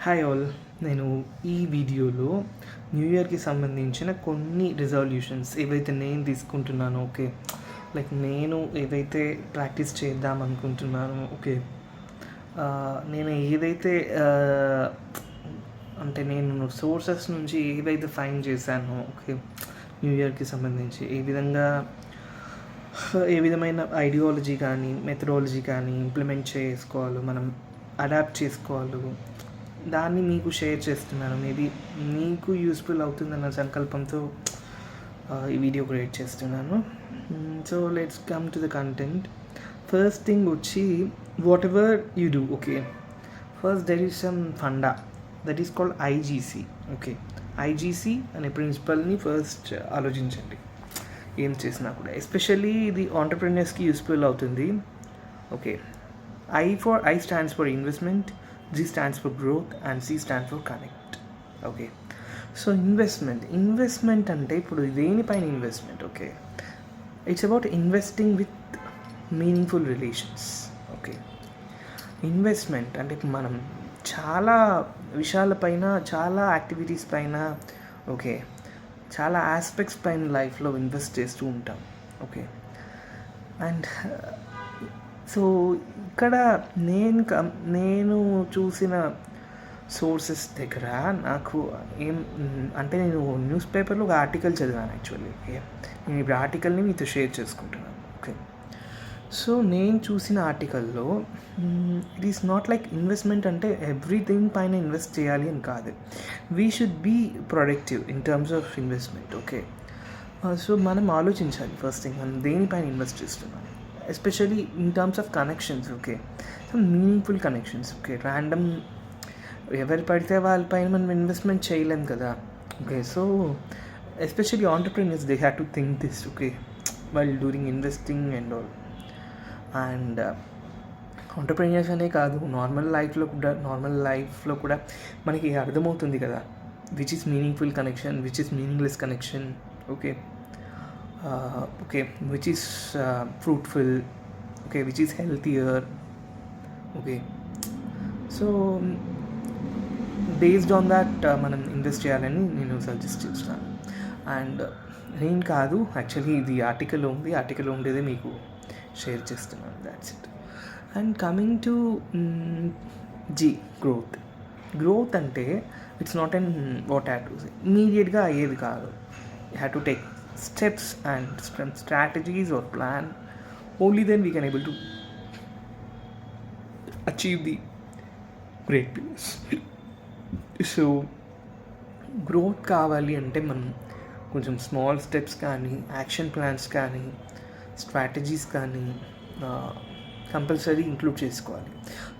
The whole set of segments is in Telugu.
Hi all. నేను ఈ వీడియోలో న్యూ ఇయర్కి సంబంధించిన కొన్ని రిజల్యూషన్స్ ఏవైతే నేను తీసుకుంటున్నానో, ఓకే, లైక్ నేను ఏదైతే ప్రాక్టీస్ చేద్దాం అనుకుంటున్నానో, ఓకే, నేను ఏదైతే అంటే నేను సోర్సెస్ నుంచి ఏవైతే ఫైండ్ చేశానో, ఓకే, న్యూ ఇయర్కి సంబంధించి ఏ విధమైన ఐడియాలజీ కానీ మెథడాలజీ కానీ ఇంప్లిమెంట్ చేసుకోవాలో, మనం అడాప్ట్ చేసుకోవాలో దాన్ని మీకు షేర్ చేస్తున్నాను. మేబీ మీకు యూస్ఫుల్ అవుతుందన్న సంకల్పంతో ఈ వీడియో క్రియేట్ చేస్తున్నాను. So let's come to the content. First thing వచ్చి, whatever you do, okay, first there is some funda that is called IGC. Okay, IGC అనే ప్రిన్సిపల్ని ఫస్ట్ ఆలోచించండి ఏం చేసినా కూడా. ఎస్పెషల్లీ ఇది ఆంటర్ప్రెన్యూర్స్కి యూస్ఫుల్ అవుతుంది. Okay, I stands for investment, G stands for growth, and C stands for connect. Okay, so investment అంటే ఇప్పుడు దేనిపైన investment? Okay, it's about investing with meaningful relations. Okay, investment అంటే మనం చాలా విషయాలపైన, చాలా యాక్టివిటీస్ పైన, ఓకే, చాలా ఆస్పెక్ట్స్ పైన లైఫ్లో ఇన్వెస్ట్ చేస్తూ ఉంటాం. ఓకే, అండ్ సో ఇక్కడ నేను చూసిన సోర్సెస్ దగ్గర నాకు అంటే నేను న్యూస్ పేపర్లో ఒక ఆర్టికల్ చదివాను యాక్చువల్లీ. నేను ఇప్పుడు ఆర్టికల్ని మీతో షేర్ చేసుకుంటున్నాను. ఓకే, సో నేను చూసిన ఆర్టికల్లో it is not like investment అంటే ఎవ్రీథింగ్ పైన ఇన్వెస్ట్ చేయాలి అని కాదు. We should be productive in terms of investment. Okay, so మనం ఆలోచించాలి ఫస్ట్ థింగ్ మనం దేనిపైన ఇన్వెస్ట్ చేస్తున్నాం, especially in terms of connections. Okay, some meaningful connections. Okay, random ఎవరు పడితే వాళ్ళపైన మనం ఇన్వెస్ట్మెంట్ చేయలేం కదా. Okay, so especially entrepreneurs they have to think this, okay, while during investing and all. And entrepreneurs అనే కాదు, నార్మల్ లైఫ్లో కూడా మనకి అర్థమవుతుంది కదా, which is meaningful connection, which is meaningless connection. Okay, which is fruitful, okay, which is healthier. Okay, so based on that మనం ఇన్వెస్ట్ చేయాలని నేను సజెస్ట్ చేస్తాను. అండ్ నేను కాదు, యాక్చువల్లీ ఇది ఆర్టికల్లో ఉండేదే మీకు షేర్ చేస్తున్నాను. That's it. And coming to growth అంటే it's not and what have to say ఇమీడియట్గా అయ్యేది కాదు. You have to take steps and strategies or plan. Only then we can able to achieve the great place. So growth కావాలి అంటే మనం కొంచెం స్మాల్ స్టెప్స్ కానీ, యాక్షన్ ప్లాన్స్ కానీ, స్ట్రాటజీస్ కానీ కంపల్సరీ ఇంక్లూడ్ చేసుకోవాలి.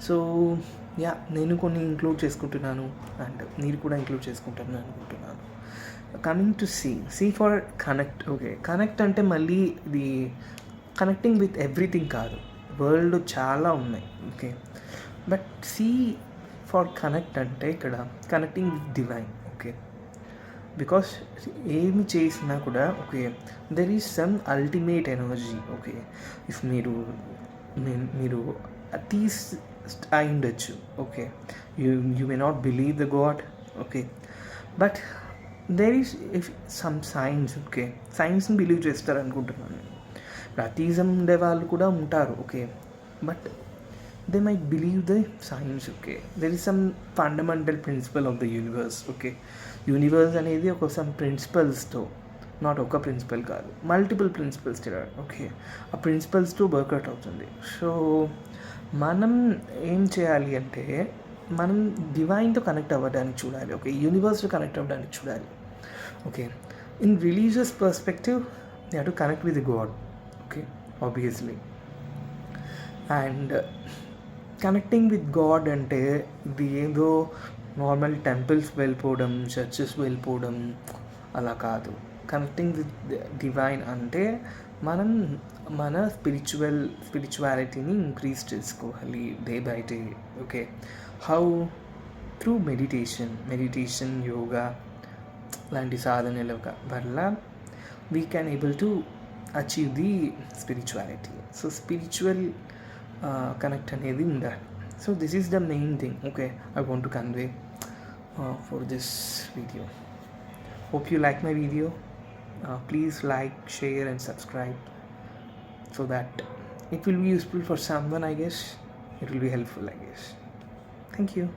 సో నేను కొన్ని ఇంక్లూడ్ చేసుకుంటున్నాను అండ్ మీరు కూడా ఇంక్లూడ్ చేసుకుంటారని అనుకుంటున్నాను. Coming to C for connect. Okay, connect అంటే మళ్ళీ ఇది కనెక్టింగ్ విత్ ఎవ్రీథింగ్ కాదు, వరల్డ్ చాలా ఉన్నాయి. Okay, but C for connect అంటే ఇక్కడ connecting with divine. Okay, because ఏమి చేసినా కూడా, okay, there is some ultimate energy. Okay, if మీరు అథీస్ట్ అయి ఉండొచ్చు. Okay, you may not believe the god. Okay, but there is some science. Okay, సైన్స్ని బిలీవ్ చేస్తారు అనుకుంటున్నాను. అథీజం ఉండే వాళ్ళు కూడా ఉంటారు. Okay, but they might believe the science. Okay, there is some fundamental principal of the universe. Okay, universe అనేది ఒక సమ్ ప్రిన్సిపల్స్తో, నాట్ ఒక ప్రిన్సిపల్ కాదు, మల్టిపుల్ ప్రిన్సిపల్స్. ఓకే, ఆ ప్రిన్సిపల్స్తో వర్కౌట్ అవుతుంది. సో మనం ఏం చేయాలి అంటే మనం డివైన్తో కనెక్ట్ అవ్వడానికి చూడాలి. ఓకే, యూనివర్స్తో కనెక్ట్ అవ్వడానికి చూడాలి. Okay, in religious perspective you have to connect with God. Okay, obviously. And connecting with God అంటే ఇది ఏదో నార్మల్ టెంపుల్స్ వెళ్ళిపోవడం, చర్చెస్ వెళ్ళిపోవడం అలా కాదు. కనెక్టింగ్ విత్ డివైన్ అంటే మనం మన స్పిరిచువాలిటీని ఇంక్రీజ్ చేసుకోవాలి day by day. Okay, how? Through meditation, yoga లాంటి సాధనల వల్ల we can able to achieve the spirituality. So spiritual connect అనేది ఉండాలి. So this is the main thing. Okay, I want to convey. for this video. Hope you like my video. Please like, share and subscribe so that it will be useful for someone, I guess. It will be helpful, I guess. Thank you.